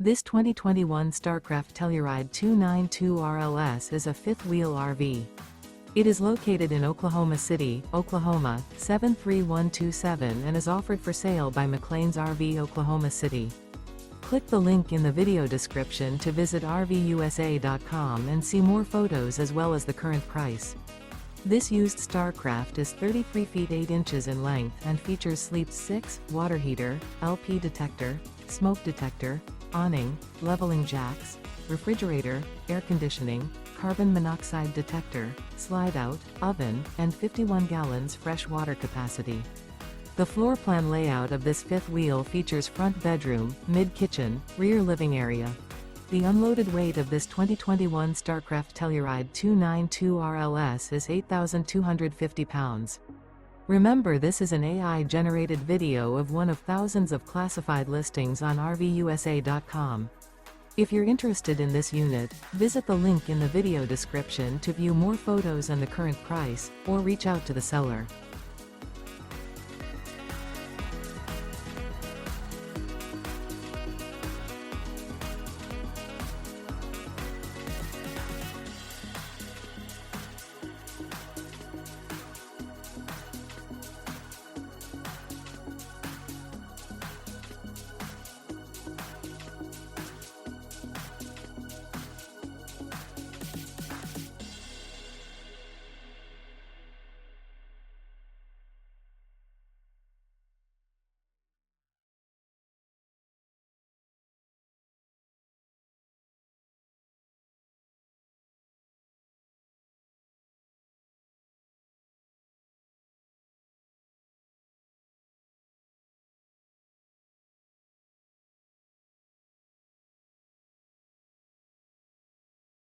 This 2021 Starcraft Telluride 292RLS is a fifth-wheel RV. It is located in Oklahoma City, Oklahoma, 73127 and is offered for sale by McClain's RV Oklahoma City. Click the link in the video description to visit RVUSA.com and see more photos as well as the current price. This used Starcraft is 33 feet 8 inches in length and features sleep 6, water heater, LP detector, smoke detector, awning, leveling jacks, refrigerator, air conditioning, carbon monoxide detector, slide-out, oven, and 51 gallons fresh water capacity. The floor plan layout of this fifth wheel features front bedroom, mid-kitchen, rear living area. The unloaded weight of this 2021 Starcraft Telluride 292RLS is 8,250 pounds. Remember, this is an AI-generated video of one of thousands of classified listings on RVUSA.com. If you're interested in this unit, visit the link in the video description to view more photos and the current price, or reach out to the seller.